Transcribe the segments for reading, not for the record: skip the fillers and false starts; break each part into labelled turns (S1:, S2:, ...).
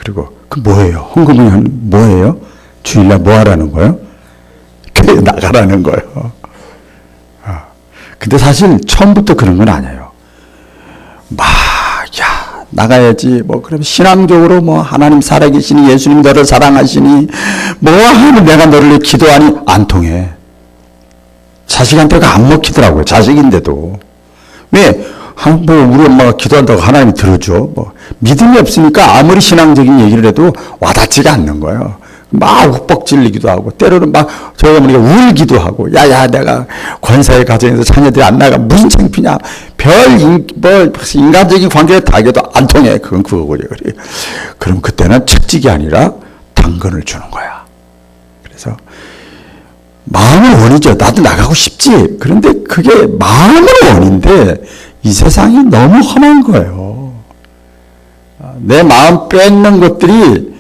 S1: 그리고 그 뭐예요? 헌금이 뭐예요? 주일날 뭐 하라는 거예요? 교회 나가라는 거예요. 근데 사실 처음부터 그런 건 아니에요. 나가야지. 그럼 신앙적으로 하나님 살아계시니 예수님 너를 사랑하시니 하면 내가 너를 기도하니 안 통해. 자식한테가 안 먹히더라고요. 자식인데도. 왜? 우리 엄마가 기도한다고 하나님이 들어줘. 믿음이 없으니까 아무리 신앙적인 얘기를 해도 와닿지가 않는 거예요. 막 욱뻑 질리기도 하고, 때로는 저희 어머니가 울기도 하고, 내가 권사의 가정에서 자녀들이 안 나가. 무슨 창피냐. 인간적인 관계를 다 해도 안 통해. 그건 그거고요. 그럼 그때는 책직이 아니라 당근을 주는 거야. 그래서, 마음은 원이죠. 나도 나가고 싶지. 그런데 그게 마음은 원인데, 이 세상이 너무 험한 거예요. 내 마음 뺏는 것들이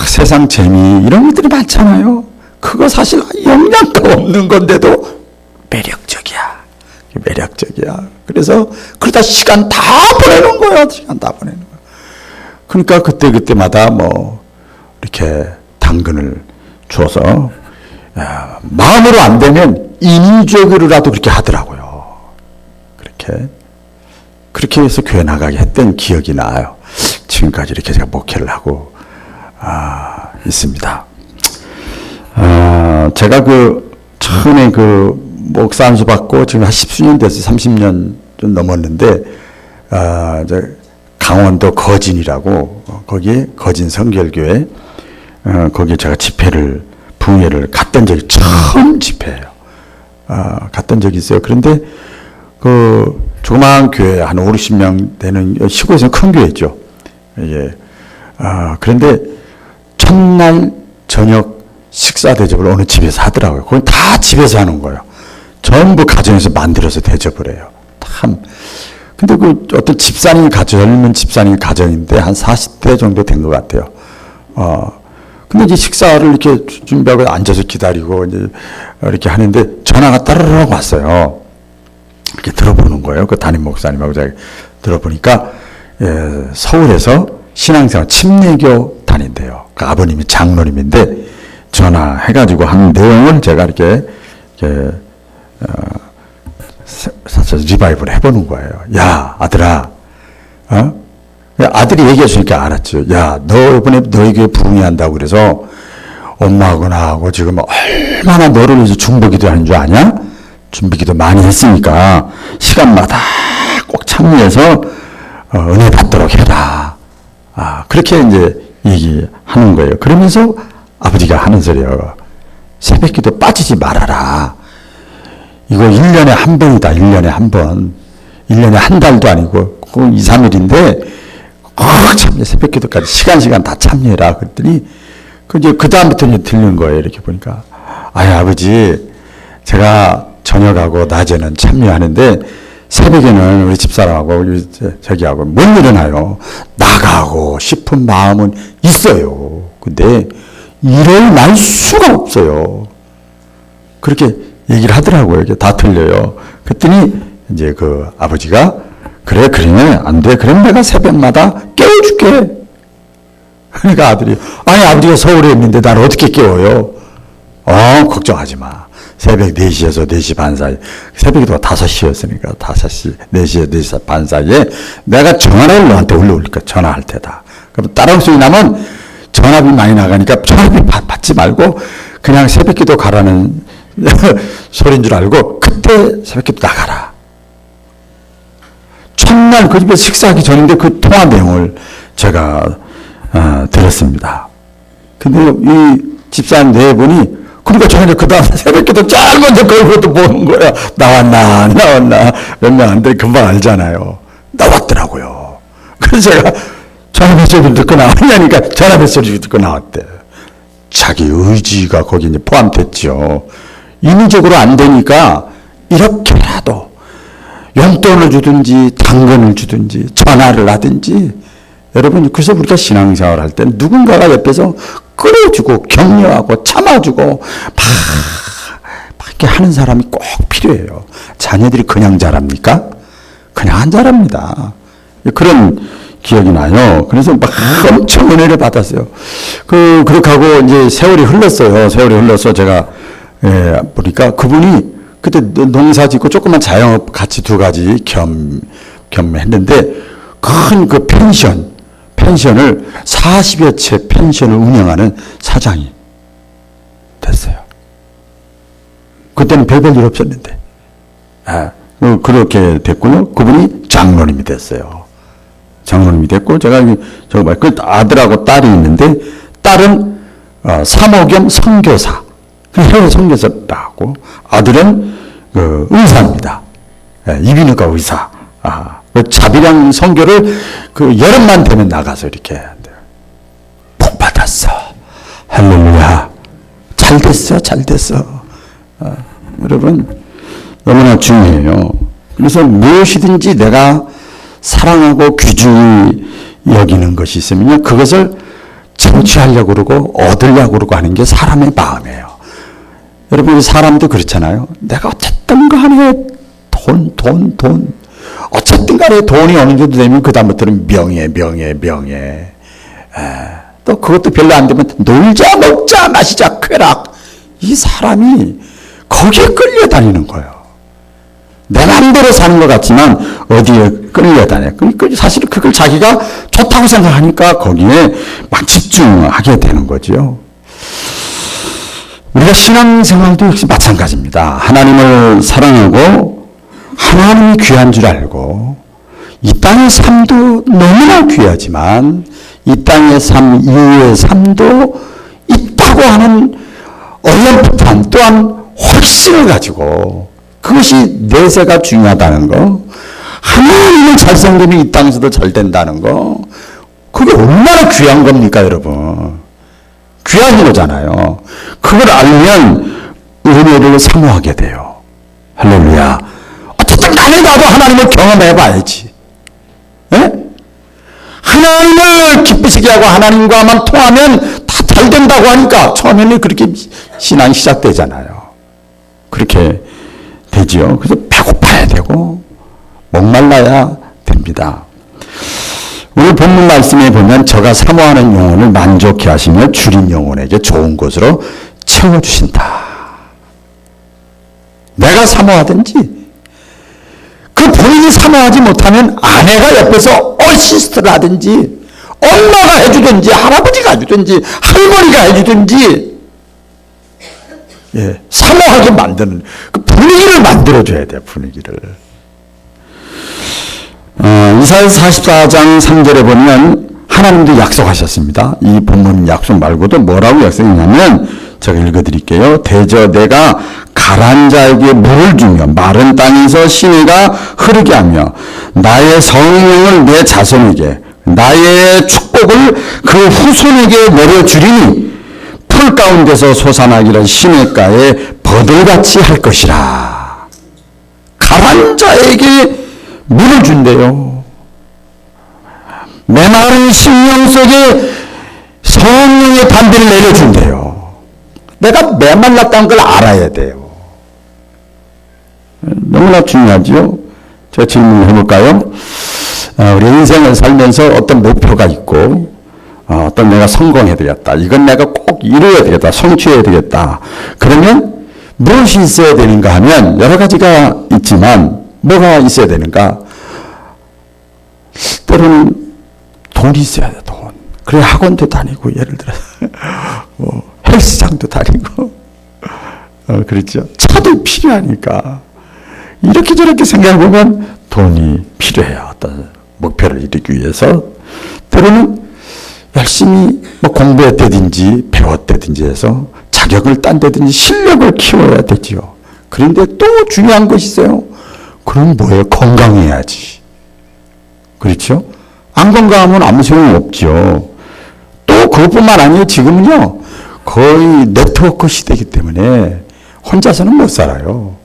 S1: 세상 재미 이런 것들이 많잖아요. 그거 사실 영양가 없는 건데도 매력적이야. 그래서 그러다 시간 다 보내는 거야. 그러니까 그때마다 이렇게 당근을 줘서 마음으로 안 되면 인적으로라도 그렇게 하더라고요. 그렇게 해서 교회 나가게 했던 기억이 나요. 지금까지 이렇게 제가 목회를 하고 있습니다. 제가 처음에 목사 안수 받고 지금 한 10수년 됐어요. 30년 좀 넘었는데, 강원도 거진이라고, 거기에 거진 성결교회, 거기에 제가 부흥회를 갔던 적이 처음 집회예요. 갔던 적이 있어요. 그런데, 조그마한 교회, 한 5, 60명 되는, 시골에서는 큰 교회죠. 예. 그런데, 첫날 저녁 식사 대접을 어느 집에서 하더라고요. 그건 다 집에서 하는 거예요. 전부 가정에서 만들어서 대접을 해요. 근데 어떤 젊은 집사님 가정인데 한 40대 정도 된 것 같아요. 근데 이제 식사를 이렇게 준비하고 앉아서 기다리고 이제 이렇게 하는데 전화가 따르르 왔어요. 이렇게 들어보는 거예요. 그 담임 목사님하고 제가 들어보니까, 서울에서 신앙생활 침례교 다닌대요. 그 아버님이 장로님인데 전화해가지고 한 내용을 제가 이렇게 리바이브를 해보는 거예요. 야, 아들아, 아들이 얘기해 주니까 알았죠. 야, 너 이번에 너희 교회 부흥회 한다고 그래서 엄마하고 나하고 지금 얼마나 너를 위해서 중보기도 하는 줄 아냐? 준비기도 많이 했으니까 시간마다 꼭 참여해서 은혜 받도록 해라. 그렇게 이제 얘기하는 거예요. 그러면서 아버지가 하는 소리예요. 새벽기도 빠지지 말아라. 이거 1년에 한 번이다. 1년에 한 번. 1년에 한 달도 아니고 2, 3일인데 참여 새벽기도까지 시간 다 참여해라. 그랬더니 그 다음부터 이제 들는 거예요. 이렇게 보니까 아버지, 제가 저녁하고 낮에는 참여하는데 새벽에는 우리 집사람하고 저기하고 못 일어나요. 나가고 싶은 마음은 있어요. 근데 일어날 수가 없어요. 그렇게 얘기를 하더라고요. 이게 다 틀려요. 그랬더니 이제 아버지가 그러면 안 돼. 그럼 내가 새벽마다 깨워줄게. 그러니까 아들이 아버지가 서울에 있는데 나를 어떻게 깨워요? 걱정하지 마. 새벽 4시에서 4시 반 사이, 새벽이 5시였으니까 5시, 4시에 4시 반 사이에 내가 전화를 너한테 올려올니까 전화할 테다. 그럼 따라올 소리 나면 전화비 많이 나가니까 전화비 받지 말고 그냥 새벽기도 가라는 소리인 줄 알고 그때 새벽기도 나가라. 첫날 그 집에서 식사하기 전인데 그 통화 내용을 제가 들었습니다. 근데 이 집사님 네 분이 그러니까 저는 그 다음 새벽기도 쫙 먼저 걸고 보는 거야. 나왔나 몇 명 안 돼. 금방 알잖아요. 나왔더라고요. 그래서 제가 전화 뱃소리 듣고 나왔냐니까 전화 뱃소리 듣고 나왔대. 자기 의지가 거기 이제 포함됐죠. 인위적으로 안 되니까 이렇게라도 용돈을 주든지 당근을 주든지 전화를 하든지. 여러분, 그래서 우리가 신앙생활 할 때 누군가가 옆에서 끌어주고 격려하고 참아주고 막 이렇게 하는 사람이 꼭 필요해요. 자녀들이 그냥 자랍니까? 그냥 안 자랍니다. 그런 기억이 나요. 그래서 막 엄청 은혜를 받았어요. 그렇게 하고 이제 세월이 흘렀어요. 세월이 흘러서 제가, 보니까 그분이 그때 농사 짓고 조그만 자영업 같이 두 가지 겸했는데 큰 그 펜션을 40여 채 펜션을 운영하는 사장이 됐어요. 그때는 별일 없었는데. 그렇게 됐고요. 그분이 장로님이 됐어요. 장로님이 됐고, 제가 그 아들하고 딸이 있는데, 딸은 사모 겸 선교사. 해외 선교사라고, 아들은 의사입니다. 이비인후과 의사. 자비랑 선교를 여름만 되면 나가서 이렇게 해야 돼요. 복 받았어. 할렐루야. 잘 됐어. 여러분, 너무나 중요해요. 그래서 무엇이든지 내가 사랑하고 귀중히 여기는 것이 있으면 그것을 쟁취하려고 그러고 얻으려고 그러고 하는 게 사람의 마음이에요. 여러분, 사람도 그렇잖아요. 내가 어쨌든 간에 돈. 어쨌든 간에 돈이 어느 정도 되면 그다음부터는 명예. 또 그것도 별로 안 되면 놀자, 먹자, 마시자, 쾌락. 이 사람이 거기에 끌려다니는 거예요. 내 마음대로 사는 것 같지만 어디에 끌려다녀요. 사실 그걸 자기가 좋다고 생각하니까 거기에 막 집중하게 되는 거죠. 우리가 신앙생활도 역시 마찬가지입니다. 하나님을 사랑하고 하나님이 귀한 줄 알고 이 땅의 삶도 너무나 귀하지만 이 땅의 삶 이후의 삶도 있다고 하는 얼렁풋한 또한 확신을 가지고 그것이 내세가 중요하다는 거, 하나님을 잘 섬기면 이 땅에서도 잘 된다는 거, 그게 얼마나 귀한 겁니까, 여러분? 귀한 거잖아요. 그걸 알면 은혜를 사모하게 돼요. 할렐루야. 어쨌든 간에 나도 하나님을 경험해 봐야지. 하나님을 기쁘시게 하고 하나님과만 통하면 다 잘 된다고 하니까 처음에는 그렇게 신앙이 시작되잖아요. 그렇게 되지요. 그래서 배고파야 되고 목말라야 됩니다. 오늘 본문 말씀에 보면 저가 사모하는 영혼을 만족해 하시며 줄인 영혼에게 좋은 것으로 채워주신다. 내가 사모하든지 그 본인이 사모하지 못하면 아내가 옆에서 어시스트를 하든지 엄마가 해주든지 할아버지가 해주든지 할머니가 해주든지 사모하게 만드는 그 분위기를 만들어줘야 돼요. 분위기를. 이사야서 44장 3절에 보면 하나님도 약속하셨습니다. 이 본문 약속 말고도 뭐라고 약속했냐면 제가 읽어드릴게요. 대저 내가 가란 자에게 물을 주며 마른 땅에서 시내가 흐르게 하며 나의 성령을 내 자손에게 나의 축복을 그 후손에게 내려주리니 풀 가운데서 솟아나기를 시냇가에 버들같이 할 것이라. 가란 자에게 물을 준대요. 메마른 심령 속에 성령의 담비를 내려준대요. 내가 메말랐다는 걸 알아야 돼요. 너무나 중요하죠. 제가 질문을 해볼까요? 우리 인생을 살면서 어떤 목표가 있고 어떤 내가 성공해야 되겠다. 이건 내가 꼭 이루어야 되겠다. 성취해야 되겠다. 그러면 무엇이 있어야 되는가 하면 여러 가지가 있지만 뭐가 있어야 되는가? 때로는 돈이 있어야 돼. 돈. 그래 학원도 다니고 예를 들어서 헬스장도 다니고 그렇죠. 차도 필요하니까 이렇게 저렇게 생각해보면 돈이 필요해요. 어떤 목표를 이루기 위해서 때로는 열심히 뭐 공부했다든지 배웠다든지 해서 자격을 딴다든지 실력을 키워야 되지요. 그런데 또 중요한 것이 있어요. 그럼 뭐예요? 건강해야지. 그렇죠? 안 건강하면 아무 소용 없죠. 또 그것뿐만 아니에요. 지금은요 거의 네트워크 시대이기 때문에 혼자서는 못 살아요.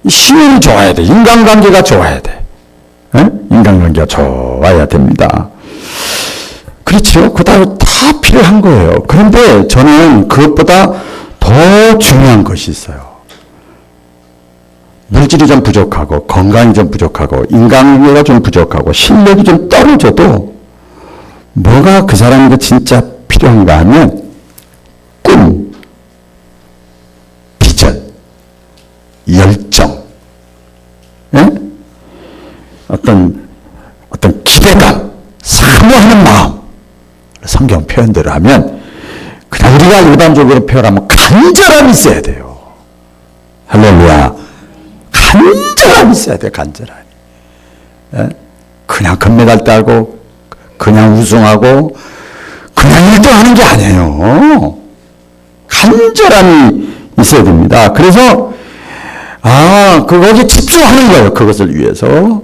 S1: 힘이 좋아야 돼. 인간관계가 좋아야 돼. 인간관계가 좋아야 됩니다. 그렇죠. 그거 다 필요한 거예요. 그런데 저는 그것보다 더 중요한 것이 있어요. 물질이 좀 부족하고 건강이 좀 부족하고 인간관계가 좀 부족하고 실력이 좀 떨어져도 뭐가 그 사람에게 진짜 필요한가 하면 꿈, 비전, 열정, 예? 어떤 기대감, 사모하는 마음, 성경 표현대로 하면 그냥 우리가 일반적으로 표현하면 간절함이 있어야 돼요. 할렐루야. 간절함이 있어야 돼, 간절함이. 예? 그냥 금메달 따고, 그냥 우승하고, 그냥 1등 하는 게 아니에요. 간절함이 있어야 됩니다. 그래서, 거기에 집중하는 거예요. 그것을 위해서.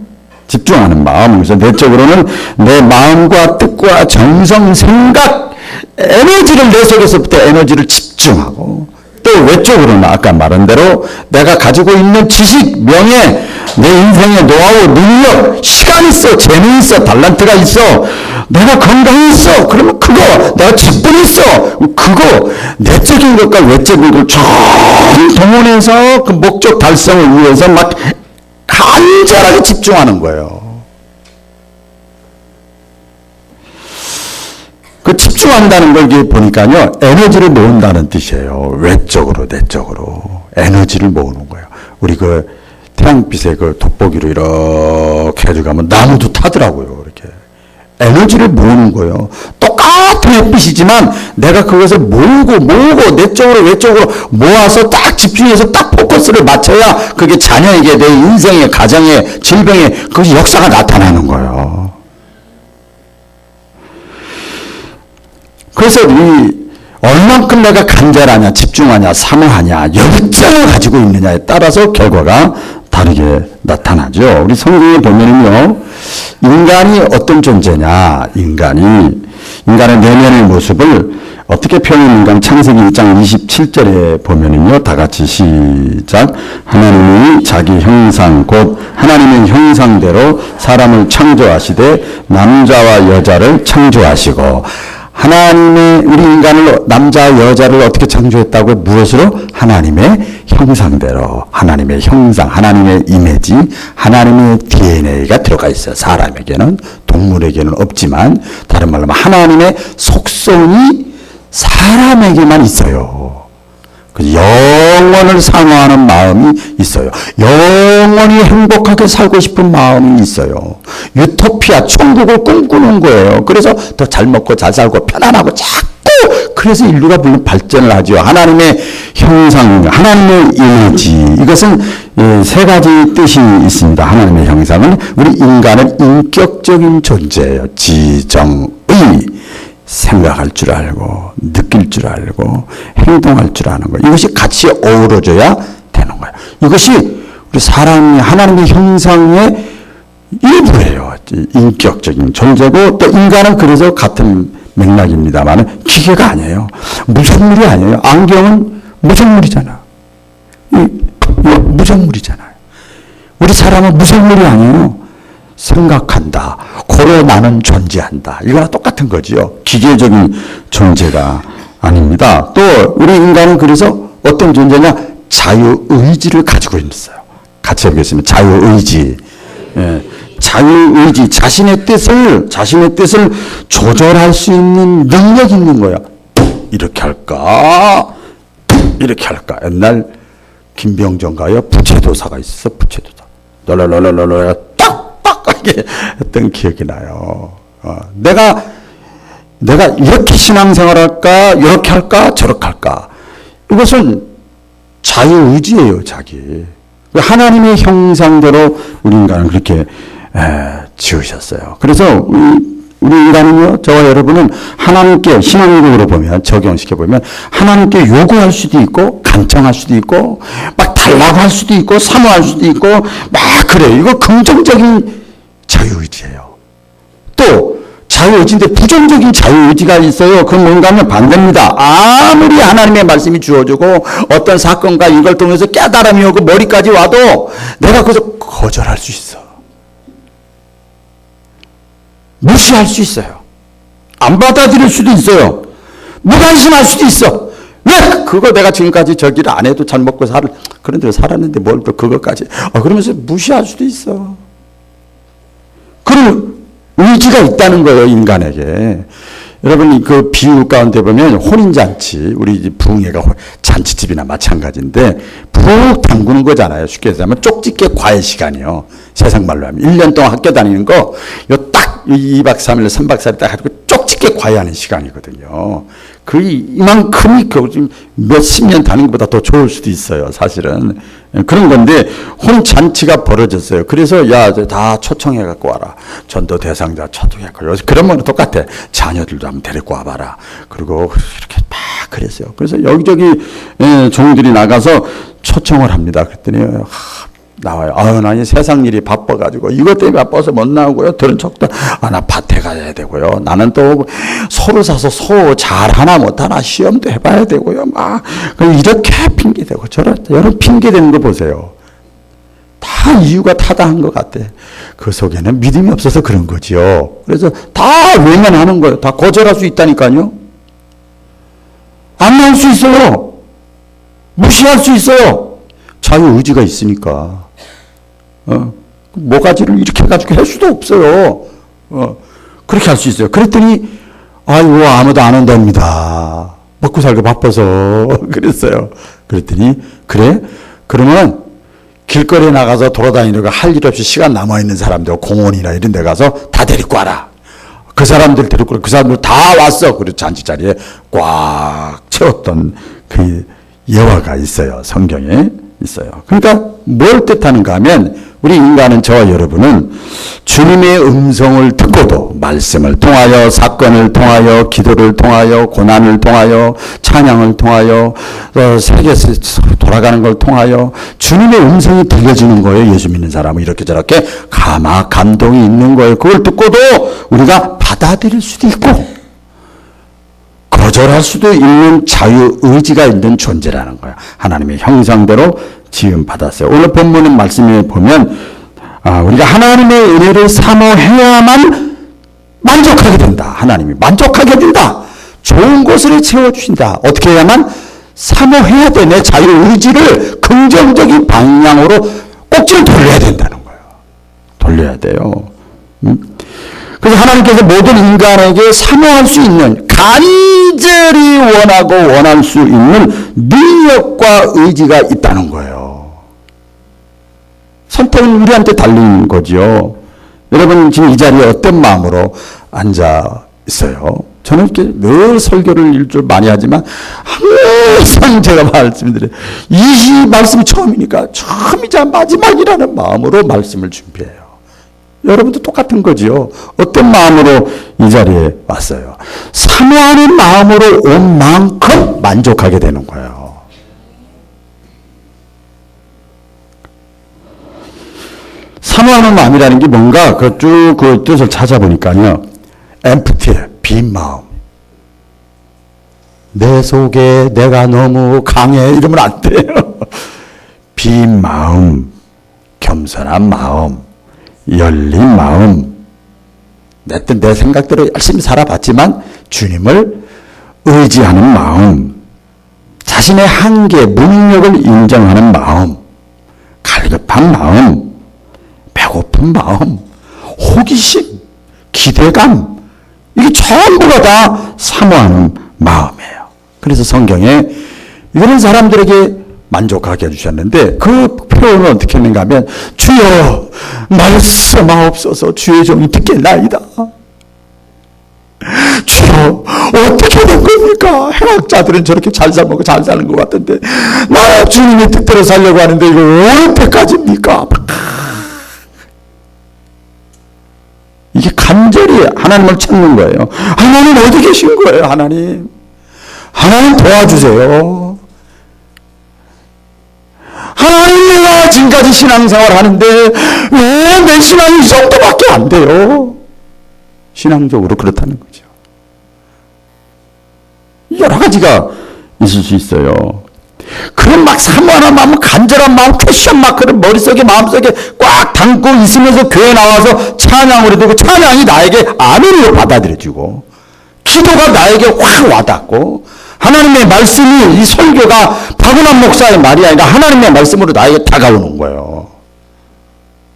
S1: 집중하는 마음. 그래서 내적으로는 내 마음과 뜻과 정성, 생각, 에너지를 내 속에서부터 에너지를 집중하고, 또 외적으로는 아까 말한 대로 내가 가지고 있는 지식, 명예, 내 인생의 노하우, 능력, 시간 있어, 재능 있어, 달란트가 있어, 내가 건강이 있어, 그러면 그거, 내가 직분이 있어, 그거, 내적인 것과 외적인 걸 전 동원해서 그 목적 달성을 위해서 막 간절하게 집중하는 거예요. 그 집중한다는 걸 보니까요, 에너지를 모은다는 뜻이에요. 외적으로, 내적으로. 에너지를 모으는 거예요. 우리 그 태양빛에 그 돋보기로 이렇게 해주고 가면 나무도 타더라고요. 이렇게. 에너지를 모으는 거예요. 똑같은 햇빛이지만 내가 그것을 모으고, 내적으로, 외적으로 모아서 딱 집중해서 딱 포커스를 맞춰야 그게 자녀에게, 내 인생에, 가정에, 질병에 그것이 역사가 나타나는 거예요. 그래서 얼만큼 내가 간절하냐, 집중하냐, 사모하냐, 열정을 가지고 있느냐에 따라서 결과가 다르게 나타나죠. 우리 성경에 보면은요, 인간이 어떤 존재냐, 인간의 내면의 모습을 어떻게 표현했는가 하면 창세기 1장 27절에 보면은요, 다 같이 시작. 하나님이 자기 형상, 곧 하나님의 형상대로 사람을 창조하시되 남자와 여자를 창조하시고, 하나님의 우리 인간을 남자 여자를 어떻게 창조했다고? 무엇으로? 하나님의 형상대로, 하나님의 형상, 하나님의 이미지, 하나님의 DNA가 들어가 있어요. 사람에게는, 동물에게는 없지만, 다른 말로 하면 하나님의 속성이 사람에게만 있어요. 영원을 사모하는 마음이 있어요. 영원히 행복하게 살고 싶은 마음이 있어요. 유토피아, 천국을 꿈꾸는 거예요. 그래서 더 잘 먹고 잘 살고 편안하고 자꾸 그래서 인류가 물론 발전을 하죠. 하나님의 형상, 하나님의 이미지. 이것은 세 가지 뜻이 있습니다. 하나님의 형상은 우리 인간은 인격적인 존재예요. 지정의. 생각할 줄 알고, 느낄 줄 알고, 행동할 줄 아는 거예요. 이것이 같이 어우러져야 되는 거예요. 이것이 우리 사람이 하나님의 형상의 일부예요. 인격적인 존재고, 또 인간은 그래서 같은 맥락입니다만 기계가 아니에요. 무생물이 아니에요. 안경은 무생물이잖아. 무생물이잖아요. 우리 사람은 무생물이 아니에요. 생각한다. 고로 나는 존재한다. 이거랑 똑같은 거지요. 기계적인 존재가 아닙니다. 또 우리 인간은 그래서 어떤 존재냐? 자유의지를 가지고 있어요. 같이 해보겠습니다. 자유의지. 예. 자유의지. 자신의 뜻을 조절할 수 있는 능력이 있는 거야. 이렇게 할까? 이렇게 할까? 옛날 김병정가요? 부채도사가 있었어. 부채도사. 랄랄랄랄랄 하게 했던 기억이 나요. 내가 이렇게 신앙생활할까, 이렇게 할까, 저렇게 할까. 이것은 자유의지예요, 자기. 하나님의 형상대로 우리 인간은 그렇게 지으셨어요. 그래서 우리 인간은요, 저와 여러분은 하나님께 신앙적으로 보면, 적용시켜보면 하나님께 요구할 수도 있고 간청할 수도 있고 막 달라고 할 수도 있고 사모할 수도 있고 막 그래요. 이거 긍정적인 자유의지예요. 또 자유의지인데 부정적인 자유의지가 있어요. 그건 뭔가 하면 반대입니다. 아무리 하나님의 말씀이 주어지고 어떤 사건과 이걸 통해서 깨달음이 오고 머리까지 와도 내가 그저 거절할 수 있어. 무시할 수 있어요. 안 받아들일 수도 있어요. 무관심할 수도 있어. 왜 그거 내가 지금까지 저기를 안 해도 잘 먹고 그런 데로 살았는데 뭘 또 그것까지 그러면서 무시할 수도 있어. 그런 의지가 있다는 거예요, 인간에게. 여러분, 그 비유 가운데 보면 혼인잔치, 우리 부흥회가 잔치집이나 마찬가지인데, 푹 담그는 거잖아요. 쉽게 얘기하면 쪽집게 과외 시간이요. 세상 말로 하면. 1년 동안 학교 다니는 거, 딱 2박 3일, 3박 4일 딱 가지고 쪽집게 과외하는 시간이거든요. 이만큼이 몇십 년 다니는 것보다 더 좋을 수도 있어요, 사실은. 그런 건데, 혼잔치가 벌어졌어요. 그래서, 다 초청해갖고 와라. 전도 대상자 초청해갖고. 그러면 똑같아. 자녀들도 한번 데리고 와봐라. 그리고 이렇게 막 그랬어요. 그래서 여기저기 종들이 나가서 초청을 합니다. 그랬더니, 나와요. 나 이 세상 일이 바빠가지고 이것 때문에 바빠서 못 나오고요. 들은 척도 나 밭에 가야 되고요. 나는 또 소를 사서 소 잘 하나 못하나 시험도 해봐야 되고요. 막 이렇게 핑계대고 여러분 핑계대는 거 보세요. 다 이유가 타당한 것 같아. 그 속에는 믿음이 없어서 그런 거지요. 그래서 다 외면하는 거예요. 다 거절할 수 있다니까요. 안 나올 수 있어요. 무시할 수 있어요. 자유의지가 있으니까. 모가지를 이렇게 해가지고 할 수도 없어요. 그렇게 할 수 있어요. 그랬더니, 아무도 안 온답니다. 먹고 살기 바빠서. 그랬어요. 그랬더니, 그래? 그러면 길거리에 나가서 돌아다니려고 할 일 없이 시간 남아있는 사람들, 공원이나 이런 데 가서 다 데리고 와라. 그 사람들 데리고 그 사람들 다 왔어. 그리고 잔치 자리에 꽉 채웠던 그 예화가 있어요. 성경에 있어요. 그러니까 뭘 뜻하는가 하면 우리 인간은 저와 여러분은 주님의 음성을 듣고도 말씀을 통하여 사건을 통하여 기도를 통하여 고난을 통하여 찬양을 통하여 세계에서 돌아가는 걸 통하여 주님의 음성이 들려지는 거예요. 예수 믿는 사람은 이렇게 저렇게 감동이 있는 거예요. 그걸 듣고도 우리가 받아들일 수도 있고 거절할 수도 있는 자유의지가 있는 존재라는 거예요. 하나님의 형상대로 지음받았어요. 오늘 본문의 말씀에 보면 우리가 하나님의 은혜를 사모해야만 만족하게 된다. 하나님이 만족하게 된다. 좋은 것을 채워주신다. 어떻게 해야만? 사모해야 돼. 내 자유의지를 긍정적인 방향으로 꼭지를 돌려야 된다는 거예요. 돌려야 돼요. 그래서 하나님께서 모든 인간에게 사모할 수 있는 간절히 원하고 원할 수 있는 능력과 의지가 있다는 거예요. 선택은 우리한테 달린 거죠. 여러분 지금 이 자리에 어떤 마음으로 앉아 있어요? 저는 이렇게 늘 설교를 일주일 많이 하지만 항상 제가 말씀드려요. 이 말씀이 처음이자 마지막이라는 마음으로 말씀을 준비해요. 여러분도 똑같은 거지요. 어떤 마음으로 이 자리에 왔어요? 사모하는 마음으로 온 만큼 만족하게 되는 거예요. 사모하는 마음이라는 게 뭔가 쭉 그 뜻을 찾아보니까요. empty, 빈 마음. 내 속에 내가 너무 강해 이러면 안 돼요. 빈 마음, 겸손한 마음, 열린 마음. 내 생각대로 열심히 살아봤지만 주님을 의지하는 마음, 자신의 한계, 무능력을 인정하는 마음, 갈급한 마음, 배고픈 마음, 호기심, 기대감, 이게 전부가 다 사모하는 마음이에요. 그래서 성경에 이런 사람들에게 만족하게 해주셨는데 그 표현을 어떻게 했는가 하면 주여 말씀하옵소서 주의 종이 듣겠나이다. 주여 어떻게 된 겁니까? 행악자들은 저렇게 잘 살고 잘 사는 것 같은데 나 주님의 뜻대로 살려고 하는데 이거 언제까지입니까? 이게 간절히 하나님을 찾는 거예요. 하나님 어디 계신 거예요? 하나님 도와주세요. 하나님 내가 지금까지 신앙생활 하는데 왜 내 신앙이 이 정도밖에 안 돼요? 신앙적으로 그렇다는 거죠. 여러 가지가 있을 수 있어요. 그런 막 사모하는 마음, 간절한 마음, 패션 마크를 머릿속에 마음속에 꽉 담고 있으면서 교회 나와서 찬양을 해도 그 찬양이 나에게 아멘으로 받아들여지고 기도가 나에게 확 와닿고 하나님의 말씀이 이 설교가 박은환 목사의 말이 아니라 하나님의 말씀으로 나에게 다가오는 거예요.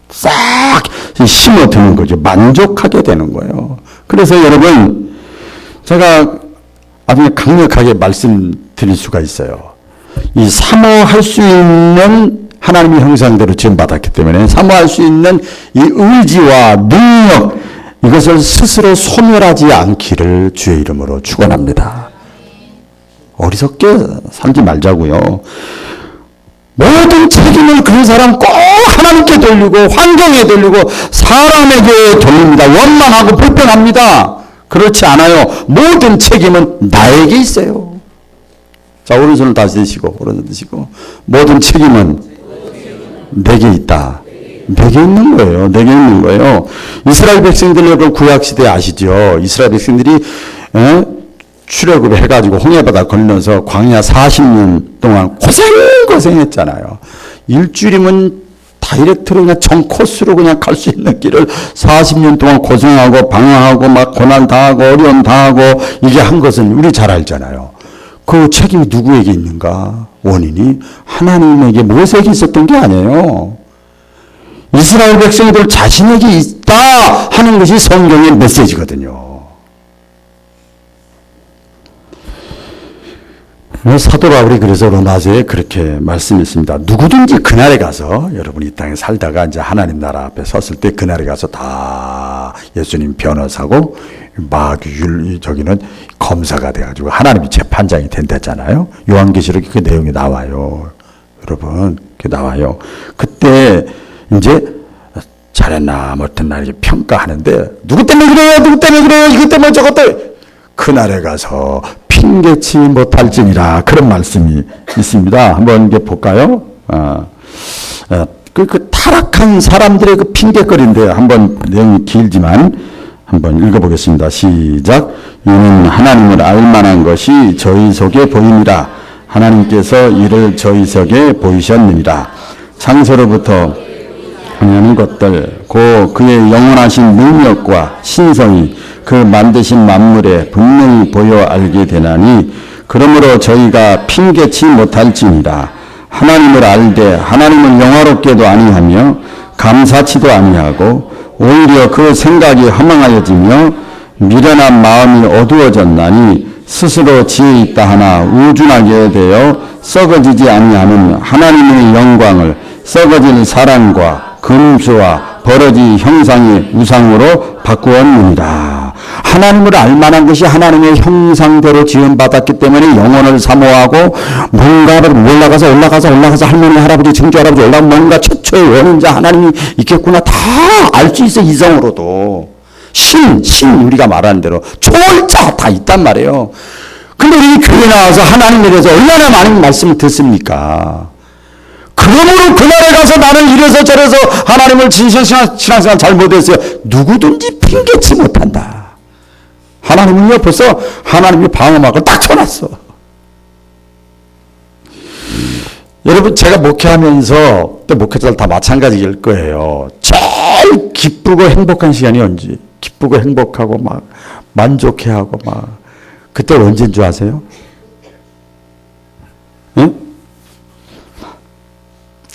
S1: 싹 심어드는 거죠. 만족하게 되는 거예요. 그래서 여러분, 제가 아주 강력하게 말씀드릴 수가 있어요. 이 사모할 수 있는 하나님의 형상대로 지음받았기 때문에 사모할 수 있는 이 의지와 능력, 이것을 스스로 소멸하지 않기를 주의 이름으로 축원합니다. 어리석게 살지 말자고요. 모든 책임을 그 사람 꼭 하나님께 돌리고 환경에 돌리고 사람에게 돌립니다. 원망하고 불평합니다. 그렇지 않아요. 모든 책임은 나에게 있어요. 자, 오른손을 다시 드시고 오른손 드시고, 모든 책임은 내게 있다. 내게 있는 거예요. 내게 있는 거예요. 이스라엘 백성들 여러분 구약시대 아시죠? 이스라엘 백성들이 출애굽을 해가지고 홍해바다 건너서 광야 40년 동안 고생했잖아요. 일주일이면 다이렉트로 그냥 정 코스로 그냥 갈 수 있는 길을 40년 동안 고생하고 방황하고 막 고난 당하고 어려움 당하고 이게 한 것은 우리 잘 알잖아요. 그 책임이 누구에게 있는가? 원인이 하나님에게, 모세에게 있었던 게 아니에요. 이스라엘 백성들 자신에게 있다 하는 것이 성경의 메시지거든요. 사도 바울이 그래서 로마서에 그렇게 말씀했습니다. 누구든지 그날에 가서, 여러분이 이 땅에 살다가 이제 하나님 나라 앞에 섰을 때 그날에 가서 다 예수님 변호사고 막 저기는 검사가 돼가지고 하나님이 재판장이 된다잖아요. 요한계시록에 그 내용이 나와요. 여러분, 그게 나와요. 그때 이제 잘했나 못했나 이렇게 평가하는데, 누구 때문에 그래요? 누구 때문에 그래요? 이것 때문에 저것 때문에. 그날에 가서 핑계치 못할지니라, 그런 말씀이 있습니다. 한번 이제 볼까요? 그 타락한 사람들의 그 핑계거리인데, 한번 내용이 길지만 한번 읽어보겠습니다. 시작. 이는 하나님을 알만한 것이 저희 속에 보이니라. 하나님께서 이를 저희 속에 보이셨느니라. 창세로부터 하는 것들, 고 그의 영원하신 능력과 신성이 그 만드신 만물에 분명히 보여 알게 되나니, 그러므로 저희가 핑계치 못할지니라. 하나님을 알되 하나님을 영화롭게도 아니하며 감사치도 아니하고 오히려 그 생각이 허망하여지며 미련한 마음이 어두워졌나니, 스스로 지혜 있다 하나 우준하게 되어 썩어지지 아니하는 하나님의 영광을 썩어질 사랑과 금수와 버러지 형상의 우상으로 바꾸었느니라. 하나님을 알만한 것이 하나님의 형상대로 지음받았기 때문에 영혼을 사모하고 뭔가를 올라가서 할머니 할아버지 증조 할아버지 올라가면 뭔가 최초의 원인자 하나님이 있겠구나 다 알 수 있어. 이성으로도 신 우리가 말하는 대로 초월자 다 있단 말이에요. 근데 우리 교회 나와서 하나님에 대해서 얼마나 많은 말씀을 듣습니까? 그러므로 그날에 가서 나는 이래서 저래서 하나님을 신앙생활 잘못했어요. 누구든지 핑계치 못한다. 하나님은요, 벌써 하나님이 방어막을 딱 쳐놨어. 여러분, 제가 목회하면서, 또 목회자들 다 마찬가지일 거예요. 제일 기쁘고 행복한 시간이 언제? 기쁘고 행복하고 막 만족해하고 막, 그때 언제인 줄 아세요? 응?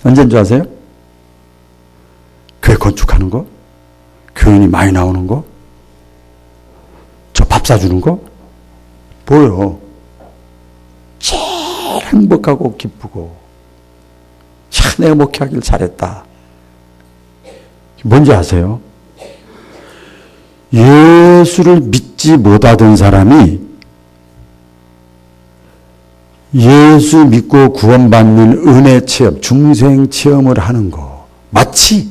S1: 언제인 줄 아세요? 교회 건축하는 거? 교인이 많이 나오는 거? 저 밥 사주는 거? 뭐요? 제일 행복하고 기쁘고, 참 내가 목회하길 잘했다. 뭔지 아세요? 예수를 믿지 못하던 사람이 예수 믿고 구원받는 은혜 체험, 중생 체험을 하는 거. 마치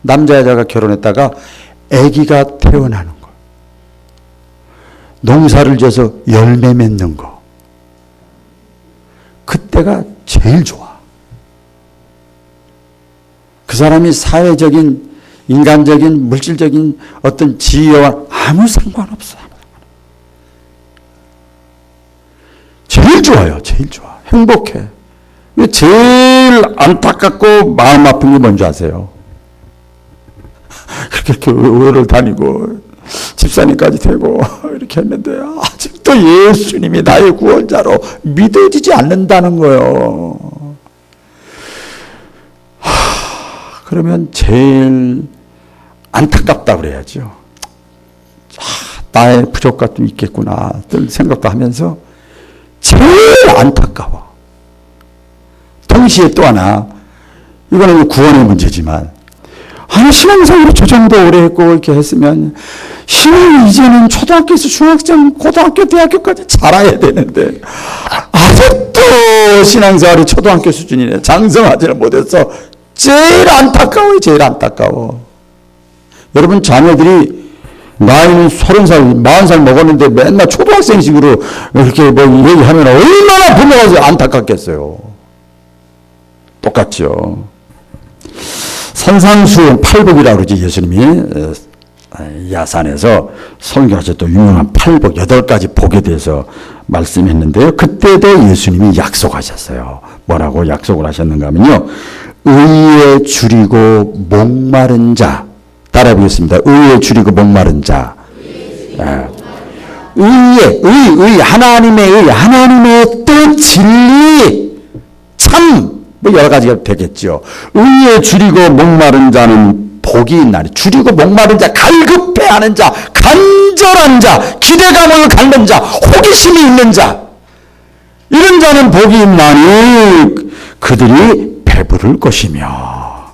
S1: 남자 여자가 결혼했다가 아기가 태어나는 거. 농사를 지어서 열매 맺는 거. 그때가 제일 좋아. 그 사람이 사회적인, 인간적인, 물질적인 어떤 지혜와 아무 상관없어. 제일 좋아요. 제일 좋아. 행복해. 제일 안타깝고 마음 아픈 게 뭔지 아세요? 그렇게 교회를 다니고 집사님까지 되고 이렇게 했는데 아직도 아직도 예수님이 나의 구원자로 믿어지지 않는다는 거예요. 그러면 제일 안타깝다 그래야죠. 나의 부족가 좀 있겠구나 생각도 하면서 제일 안타까워. 동시에 또 하나, 이거는 구원의 문제지만, 신앙생활을 저 정도 오래 했고 이렇게 했으면 신앙이 이제는 초등학교에서 중학생, 고등학교, 대학교까지 자라야 되는데 아직도 신앙생활이 초등학교 수준이네. 장성하지를 못해서 제일 안타까워요. 제일 안타까워. 여러분 자녀들이 나이는 30살, 40살 먹었는데 맨날 초등학생식으로 이렇게 뭐 얘기하면 얼마나 부모가 안타깝겠어요. 똑같죠. 산상수훈 팔복이라고 그러지. 예수님이 야산에서 설교하셨던 유명한 팔복 8가지 복에 대해서 말씀했는데요. 그때도 예수님이 약속하셨어요. 뭐라고 약속을 하셨는가 하면요. 의에 줄이고 목마른 자. 따라해 보겠습니다. 의에 줄이고 목마른 자. 의, 하나님의 뜻, 진리, 참, 뭐 여러 가지가 되겠죠. 의에 줄이고 목마른 자는 복이 있나니. 줄이고 목마른 자, 갈급해하는 자, 간절한 자, 기대감을 갖는 자, 호기심이 있는 자, 이런 자는 복이 있나니 그들이 배부를 것이며.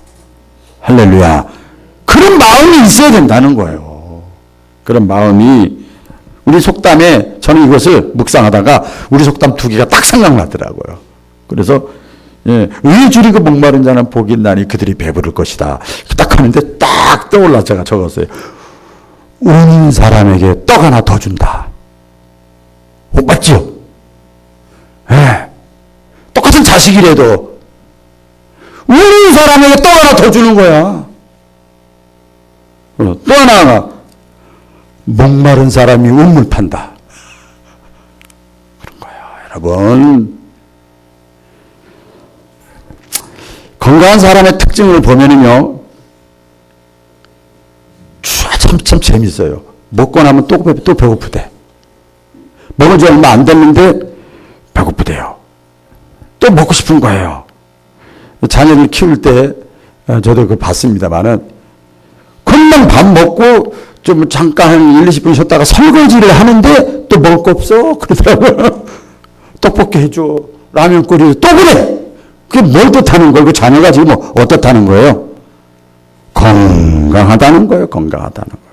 S1: 할렐루야. 그런 마음이 있어야 된다는 거예요. 그런 마음이 우리 속담에, 저는 이것을 묵상하다가 우리 속담 2개가 딱 생각나더라고요. 그래서 의에 줄이고 목마른 자는 복이 있나니 그들이 배부를 것이다. 딱 하는데 딱 떠올라 제가 적었어요. 우는 사람에게 떡 하나 더 준다. 맞죠? 똑같은 자식이라도 우는 사람에게 떡 하나 더 주는 거야. 또 하나, 목마른 사람이 우물 판다. 그런 거야, 여러분. 건강한 사람의 특징을 보면은요, 참 재밌어요. 먹고 나면 또 배고프대. 먹은 지 얼마 안 됐는데 배고프대요. 또 먹고 싶은 거예요. 자녀들 키울 때 저도 그거 봤습니다만은 금방 밥 먹고 좀 잠깐 한 1, 20분 쉬었다가 설거지를 하는데 또 먹을 거 없어? 그러더라고요. 떡볶이 해줘. 라면 끓여. 또 그래. 그게 뭘 뜻하는 거예요? 그 자녀가 지금 어떻다는 거예요? 건강하다는 거예요. 건강하다는 거예요.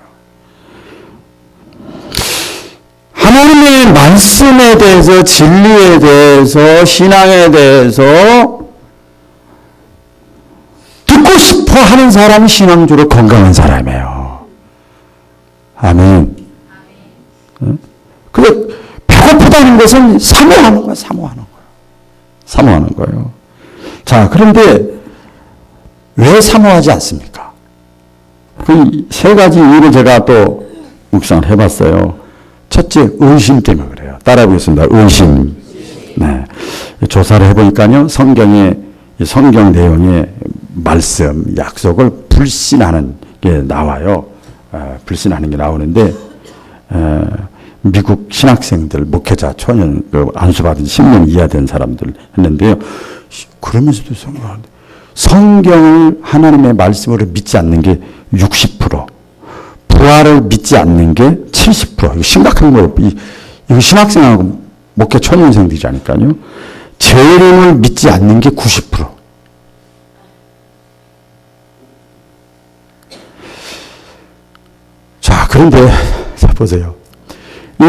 S1: 하나님의 말씀에 대해서, 진리에 대해서, 신앙에 대해서 듣고 싶어 하는 사람이 신앙적으로 건강한 사람이에요. 아멘. 근데 배고프다는 것은 사모하는 거야. 사모하는 거예요. 자, 그런데 왜 사모하지 않습니까? 그 3가지 이유를 제가 또 묵상을 해봤어요. 첫째, 의심 때문에 그래요. 따라해 보겠습니다. 의심. 네. 조사를 해보니까요, 성경 내용의 말씀, 약속을 불신하는 게 나와요. 불신하는 게 나오는데, 미국 신학생들, 목회자, 초년, 안수받은 10년 이하 된 사람들 했는데요. 그러면서도 생각하는데, 성경을 하나님의 말씀으로 믿지 않는 게 60%, 부활을 믿지 않는 게 70%. 이거 심각한 거예요. 이거 신학생하고 목회 초년생들이라니까요. 재림을 믿지 않는 게 90%. 자, 그런데, 자, 보세요. 왜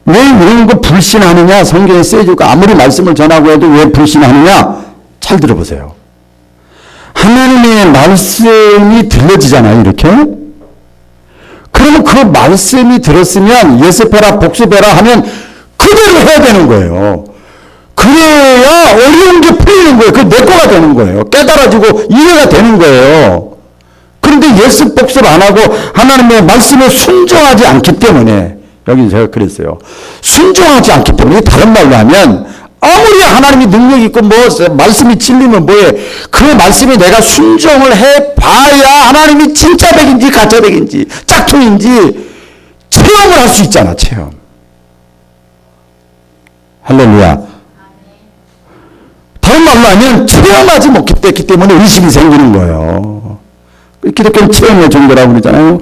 S1: 이런 거 불신하느냐? 성경에 쓰여지고 아무리 말씀을 전하고 해도 왜 불신하느냐? 잘 들어보세요. 하나님의 말씀이 들려지잖아요, 이렇게. 그러면 그 말씀이 들었으면 예습해라, 복습해라 하면 그대로 해야 되는 거예요. 그래야 어려운 게 풀리는 거예요. 그게 내 거가 되는 거예요. 깨달아지고 이해가 되는 거예요. 그런데 예습 복습 안 하고 하나님의 말씀에 순종하지 않기 때문에, 여기 제가 그랬어요. 순종하지 않기 때문에, 다른 말로 하면 아무리 하나님이 능력 있고 말씀이 진리면 뭐해. 그 말씀에 내가 순종을 해봐야 하나님이 진짜 백인지 가짜 백인지 짝퉁인지 체험을 할 수 있잖아. 체험. 할렐루야. 다른 말로 하면 체험하지 못했기 때문에 의심이 생기는 거예요. 기독교는 체험의 종교라고 그러잖아요.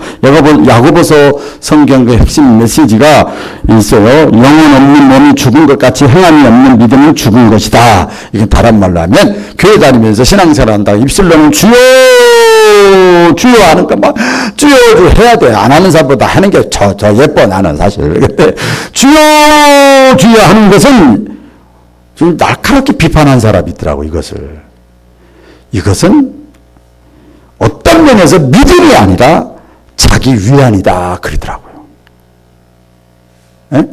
S1: 야고보서 성경 그 핵심 메시지가 있어요. 영혼 없는 몸이 죽은 것 같이 행함이 없는 믿음은 죽은 것이다. 이건 다른 말로 하면 교회 다니면서 신앙생활 한다. 입술로는 주여 주여 하는 거 막 주여 해야 돼. 안 하는 사람보다 하는 게 저 예뻐 나는 사실. 근데 주여 주여 하는 것은 좀 날카롭게 비판한 사람이 있더라고. 이것은 어떤 면에서 믿음이 아니라 자기 위안이다 그러더라고요. 에?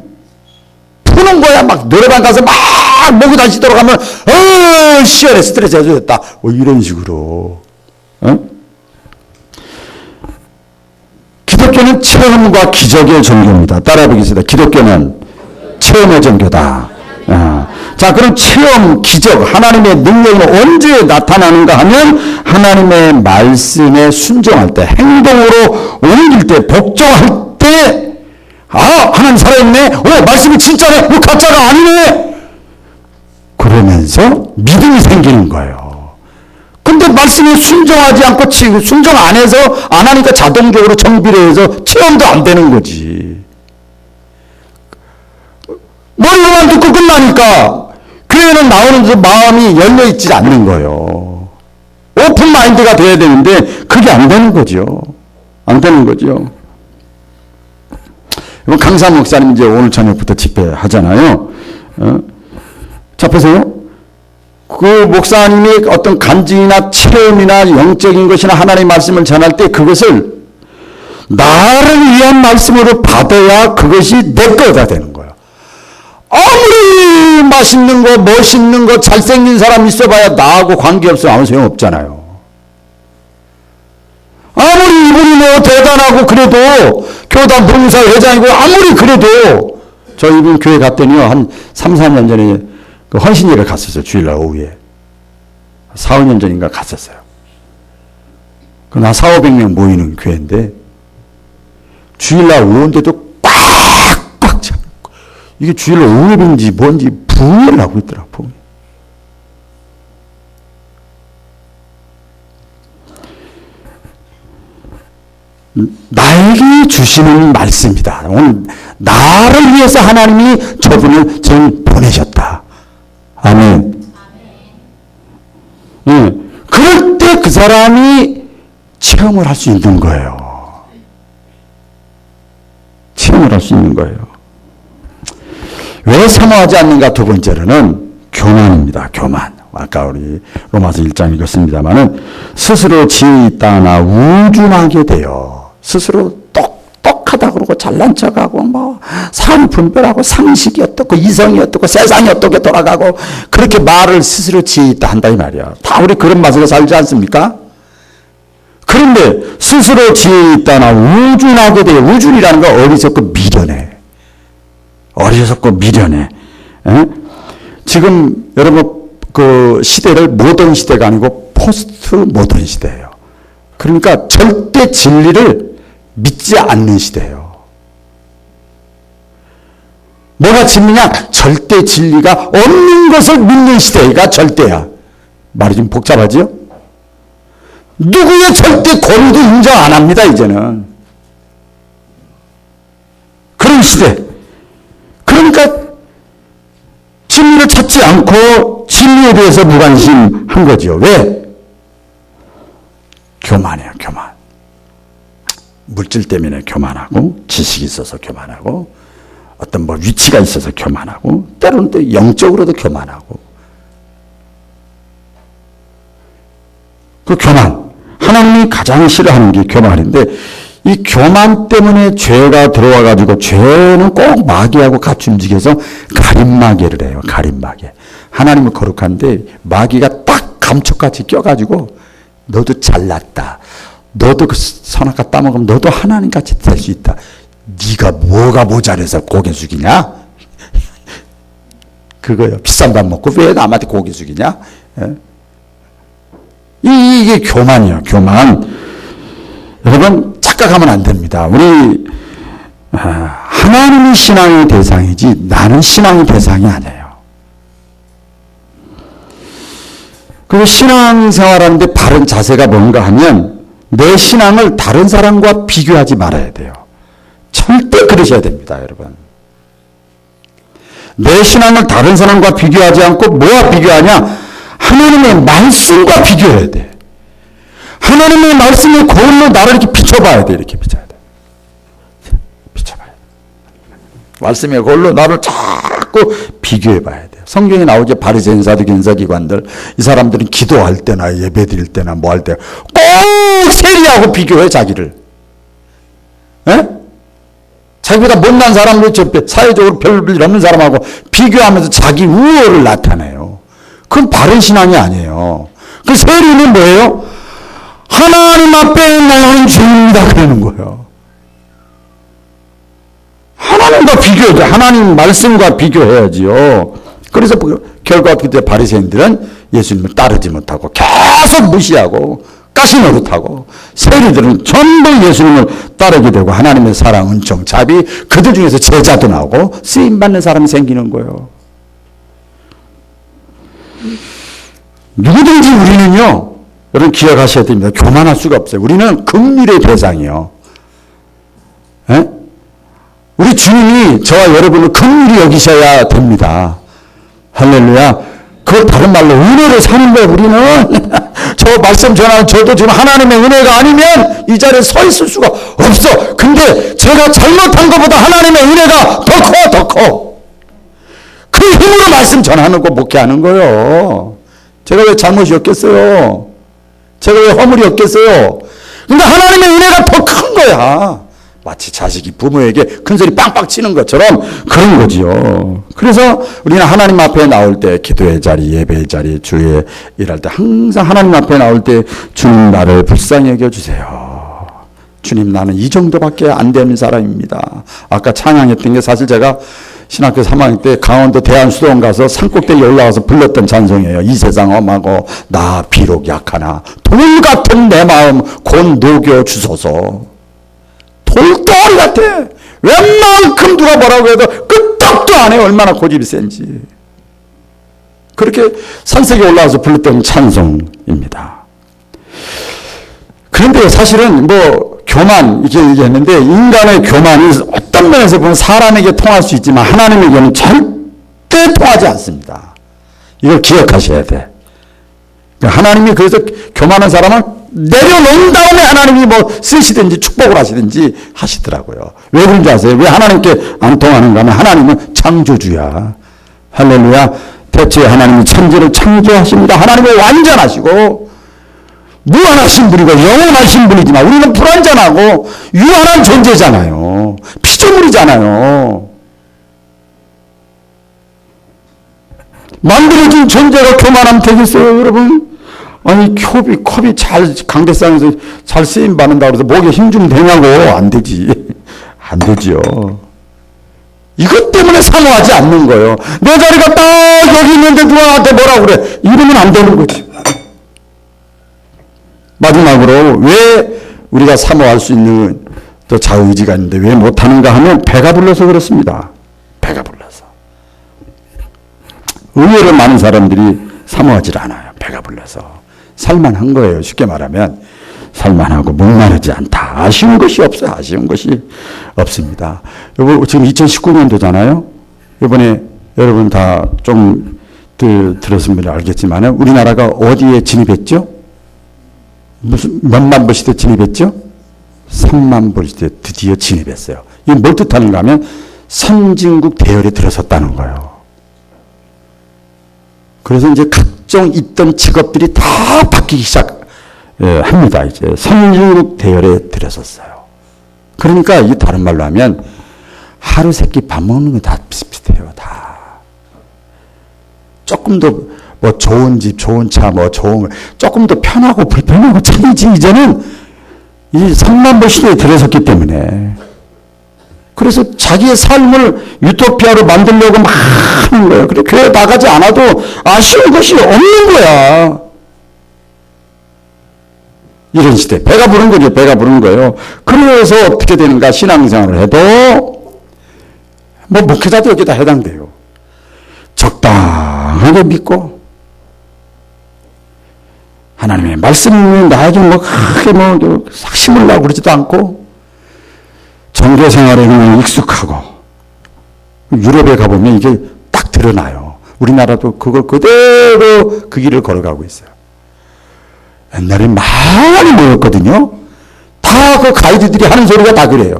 S1: 푸는 거야. 막 노래방 가서 막 목이 다시 돌아가면 시원해 스트레스 해소됐다. 이런 식으로. 기독교는 체험과 기적의 종교입니다. 따라해보겠습니다. 기독교는 체험의 종교다. 자, 그럼 체험, 기적, 하나님의 능력은 언제 나타나는가 하면 하나님의 말씀에 순종할 때, 행동으로 옮길 때, 복종할 때, 하나님 살아있네? 말씀이 진짜네? 가짜가 아니네? 그러면서 믿음이 생기는 거예요. 근데 말씀에 순종하지 않고 순종 안 해서 안 하니까 자동적으로 정비를 해서 체험도 안 되는 거지. 머리로만 듣고 끝나니까 교회는 나오는데 마음이 열려있지 않는 거예요. 오픈 마인드가 돼야 되는데 그게 안 되는 거죠. 안 되는 거죠. 강사 목사님 이제 오늘 저녁부터 집회하잖아요. 자, 보세요. 그 목사님이 어떤 간증이나 체험이나 영적인 것이나 하나님의 말씀을 전할 때 그것을 나를 위한 말씀으로 받아야 그것이 내 거가 되는 거예요. 아무리 맛있는 거, 멋있는 거, 잘생긴 사람 있어봐야 나하고 관계없으면 아무 소용없잖아요. 아무리 이분이 뭐 대단하고 그래도 교단 봉사 회장이고 아무리 그래도 저 이분 교회 갔더니요. 한 3, 4년 전에 그 헌신일을 갔었어요. 주일날 오후에. 4, 5년 전인가 갔었어요. 한 4, 500명 모이는 교회인데 주일날 오는데도 꽉꽉 차. 이게 주일날 오후인지 뭔지 붕을 하고 있더라고. 붕. 나에게 주시는 말씀이다. 오늘 나를 위해서 하나님이 저분을 지금 보내셨다. 아멘. 그럴 때 그 사람이 체험을 할 수 있는 거예요. 체험을 할 수 있는 거예요. 왜 사모하지 않는가? 두 번째로는 교만입니다. 교만. 아까 우리 로마서 1장 읽었습니다만은 스스로 지혜 있다나 우준하게 돼요. 스스로 똑똑하다 그러고 잘난 척하고 뭐 사람 분별하고 상식이 어떻고 이성이 어떻고 세상이 어떻게 돌아가고 그렇게 말을 스스로 지혜 있다 한다 이 말이야. 다 우리 그런 맛으로 살지 않습니까? 그런데 스스로 지혜 있다나 우준하게 돼요. 우준이라는 건 어리석고 미련해. 어리석고 미련해. 에? 지금 여러분 그 시대를 모던 시대가 아니고 포스트 모던 시대예요. 그러니까 절대 진리를 믿지 않는 시대예요. 뭐가 진리냐? 절대 진리가 없는 것을 믿는 시대가 절대야. 말이 좀 복잡하죠? 누구의 절대 권위도 인정 안 합니다, 이제는. 그런 시대. 그러니까 진리를 찾지 않고 진리에 대해서 무관심한 거죠. 왜? 교만이에요, 교만. 물질 때문에 교만하고, 지식이 있어서 교만하고, 어떤 뭐 위치가 있어서 교만하고, 때로는 또 영적으로도 교만하고. 그 교만. 하나님이 가장 싫어하는 게 교만인데, 이 교만 때문에 죄가 들어와가지고, 죄는 꼭 마귀하고 같이 움직여서 가림마개를 해요. 가림마개. 하나님은 거룩한데, 마귀가 딱 감쪽같이 껴가지고, 너도 잘났다. 너도 그 선악과 따먹으면 너도 하나님같이 될 수 있다. 네가 뭐가 모자라서 고개 숙이냐? 그거요. 비싼 밥 먹고 왜 남한테 고개 숙이냐? 예? 이게 교만이에요. 교만. 여러분 착각하면 안 됩니다. 우리 하나님이 신앙의 대상이지 나는 신앙의 대상이 아니에요. 그리고 신앙생활하는데 바른 자세가 뭔가 하면 내 신앙을 다른 사람과 비교하지 말아야 돼요. 절대 그러셔야 됩니다, 여러분. 내 신앙을 다른 사람과 비교하지 않고 뭐와 비교하냐? 하나님의 말씀과 비교해야 돼. 하나님의 말씀의 거울로 나를 이렇게 비춰봐야 돼. 이렇게 비춰야 돼. 비춰봐야 돼. 말씀의 거울로 나를 자꾸 비교해봐야 돼요. 성경에 나오죠. 바리새인, 사두개인, 서기관들. 이 사람들은 기도할 때나 예배 드릴 때나 뭐 할 때 꼭 세리하고 비교해, 자기를. 에? 자기보다 못난 사람들, 사회적으로 별일 없는 사람하고 비교하면서 자기 우월을 나타내요. 그건 바른 신앙이 아니에요. 그 세리는 뭐예요? 하나님 앞에 나는 죄인이다 그러는 거예요. 하나님과 비교해야죠. 하나님 말씀과 비교해야지요. 그래서 결과 그때 바리새인들은 예수님을 따르지 못하고 계속 무시하고 가시노릇하고, 세리들은 전부 예수님을 따르게 되고 하나님의 사랑, 은총, 자비, 그들 중에서 제자도 나오고 쓰임받는 사람이 생기는 거예요. 누구든지 우리는요, 여러분 기억하셔야 됩니다. 교만할 수가 없어요. 우리는 긍휼의 대상이요. 에? 우리 주님이 저와 여러분을 긍휼히 여기셔야 됩니다. 할렐루야. 그걸 다른 말로 은혜로 사는 거예요. 우리는 저 말씀 전하는 저도 지금 하나님의 은혜가 아니면 이 자리에 서 있을 수가 없어. 근데 제가 잘못한 것보다 하나님의 은혜가 더 커, 더 커. 그 힘으로 말씀 전하는 거, 목회하는 거예요. 제가 왜 잘못이 없겠어요? 제가 왜 허물이 없겠어요? 근데 하나님의 은혜가 더 큰 거야. 마치 자식이 부모에게 큰소리 빵빵 치는 것처럼 그런 거지요. 그래서 우리는 하나님 앞에 나올 때, 기도의 자리, 예배의 자리, 주에 일할 때 항상 하나님 앞에 나올 때 주님 나를 불쌍히 여겨주세요. 주님 나는 이 정도밖에 안 되는 사람입니다. 아까 찬양했던 게 사실 제가 신학교 3학년 때 강원도 대안수도원 가서 산꼭대기에 올라가서 불렀던 찬송이에요. 이 세상 험하고 나 비록 약하나 돌 같은 내 마음 곧 녹여 주소서. 돌덩어리 같아. 웬만큼 누가 뭐라고 해도 끄떡도 안 해요. 얼마나 고집이 센지. 그렇게 산색에 올라와서 불렀던 찬송입니다. 그런데 사실은 뭐 교만 이렇게 얘기했는데, 인간의 교만이 어떤 면에서 보면 사람에게 통할 수 있지만 하나님에게는 절대 통하지 않습니다. 이걸 기억하셔야 돼. 하나님이 그래서 교만한 사람은 내려놓은 다음에 하나님이 뭐 쓰시든지 축복을 하시든지 하시더라고요. 왜 그런지 아세요? 왜 하나님께 안 통하는가 하면 하나님은 창조주야. 할렐루야. 대체 하나님이 천지를 창조하십니다. 하나님은 완전하시고 무한하신 분이고 영원하신 분이지만 우리는 불완전하고 유한한 존재잖아요. 피조물이잖아요. 만들어진 존재가 교만하면 되겠어요, 여러분? 아니, 컵이 잘, 강대상에서 잘 쓰임 받는다고 해서 목에 힘 좀 되냐고. 안 되지. 안 되지요. 이것 때문에 사모하지 않는 거예요. 내 자리가 딱 여기 있는데 누가 나한테 뭐라고 그래. 이러면 안 되는 거지. 마지막으로 왜 우리가 사모할 수 있는 또 자의지가 있는데 왜 못하는가 하면 배가 불러서 그렇습니다. 배가 불러서. 의외로 많은 사람들이 사모하지 않아요. 배가 불러서. 살만한 거예요. 쉽게 말하면 살만하고 목마르지 않다. 아쉬운 것이 없어요. 아쉬운 것이 없습니다. 여러분 지금 2019년도잖아요. 이번에 여러분 다 좀 들었으면 알겠지만 우리나라가 어디에 진입했죠? 무슨 몇만 부 시대 진입했죠? 3만 부 시대 드디어 진입했어요. 이게 뭘 뜻하는가 하면 선진국 대열에 들어섰다는 거예요. 그래서 이제 각종 있던 직업들이 다 바뀌기 시작합니다. 이제 선진국 대열에 들어섰어요. 그러니까 이 다른 말로 하면 하루 세끼 밥 먹는 거 다 비슷비슷해요. 다 조금 더 뭐 좋은 집, 좋은 차, 뭐 좋은 조금 더 편하고 불편하고 차이지. 이제는 이 3만 부 시대에 들어섰기 때문에. 그래서 자기의 삶을 유토피아로 만들려고 막 하는 거예요. 그래, 교회 나가지 않아도 아쉬운 것이 없는 거야. 이런 시대. 배가 부른 거죠. 배가 부른 거예요. 그래서 어떻게 되는가? 신앙생활을 해도, 뭐, 목회자도 여기다 해당돼요. 적당하게 믿고, 하나님의 말씀이 나에게 뭐 크게 뭐 힘을 나고 그러지도 않고 종교 생활에는 익숙하고 유럽에 가보면 이게 딱 드러나요. 우리나라도 그걸 그대로 그 길을 걸어가고 있어요. 옛날에 많이 모였거든요. 다 그 가이드들이 하는 소리가 다 그래요.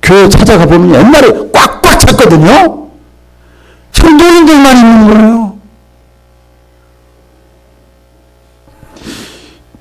S1: 교회 찾아가 보면 옛날에 꽉꽉 찼거든요. 성도님들만 있는 거예요.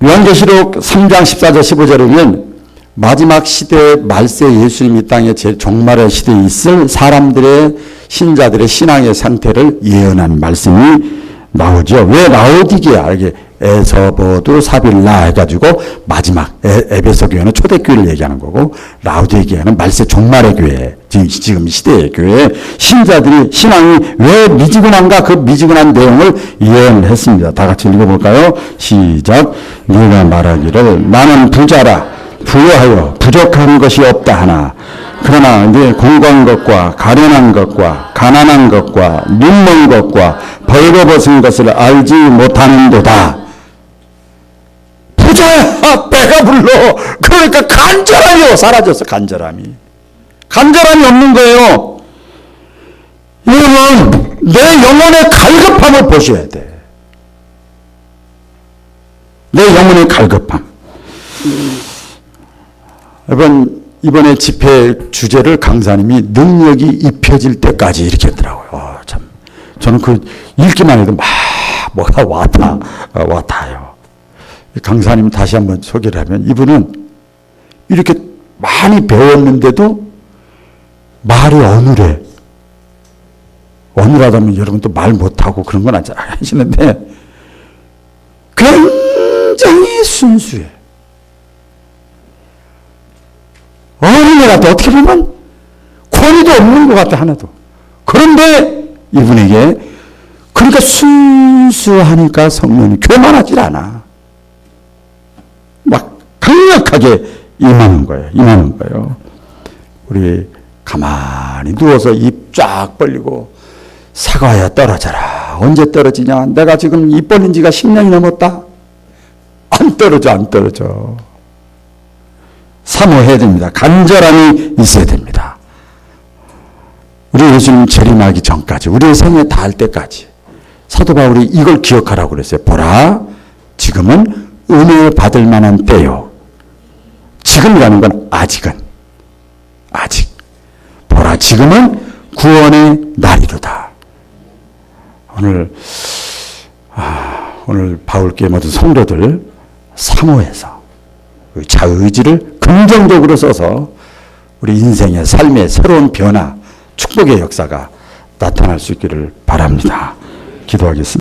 S1: 요한계시록 3장 14절 15절에 보면 마지막 시대 말세 예수님이 땅에 종말의 시대에 있을 사람들의 신자들의 신앙의 상태를 예언한 말씀이 나오죠. 왜 라오디게아 이게 에서보두 사빌라 해가지고 마지막 에베소 교회는 초대교회를 얘기하는 거고 라오디게아는 말세 종말의 교회 지금 시대의 교회 신자들이 신앙이 왜 미지근한가 그 미지근한 내용을 예언했습니다. 다 같이 읽어볼까요? 시작. 네가 말하기를 나는 부자라 부유하여 부족한 것이 없다 하나 그러나 네 공고한 것과 가련한 것과 가난한 것과 눈먼 것과 벌거벗은 것을 알지 못하는도다. 부자야 배가 불러. 그러니까 간절함이 사라졌어. 간절함이 없는 거예요. 여러분 내 영혼의 갈급함을 보셔야 돼. 내 영혼의 갈급함. 여러분 이번에 집회 주제를 강사님이 능력이 입혀질 때까지 이렇게 했더라고요. 참 저는 그 읽기만 해도 막 뭐가 와닿아요. 강사님 다시 한번 소개를 하면 이분은 이렇게 많이 배웠는데도 말이 어눌하다면 여러분 또 말 못하고 그런 건 하시는데 굉장히 순수해. 어린애 같아. 어떻게 보면 권위도 없는 것 같아 하나도. 그런데 이분에게 그러니까 순수하니까 성령이 교만하질 않아. 막 강력하게 임하는 거예요. 우리 가만히 누워서 입 쫙 벌리고 사과야 떨어져라. 언제 떨어지냐? 내가 지금 입 벌린 지가 10년이 넘었다. 안 떨어져. 사모해야 됩니다. 간절함이 있어야 됩니다. 우리 예수님 재림하기 전까지 우리의 생에 닿을 때까지 사도 바울이 이걸 기억하라고 그랬어요. 보라 지금은 은혜 받을 만한 때요. 지금이라는 건 아직 보라 지금은 구원의 날이로다. 오늘 바울께 모든 성도들 사모해서 자의지를 긍정적으로 써서 우리 인생의 삶의 새로운 변화, 축복의 역사가 나타날 수 있기를 바랍니다. 기도하겠습니다.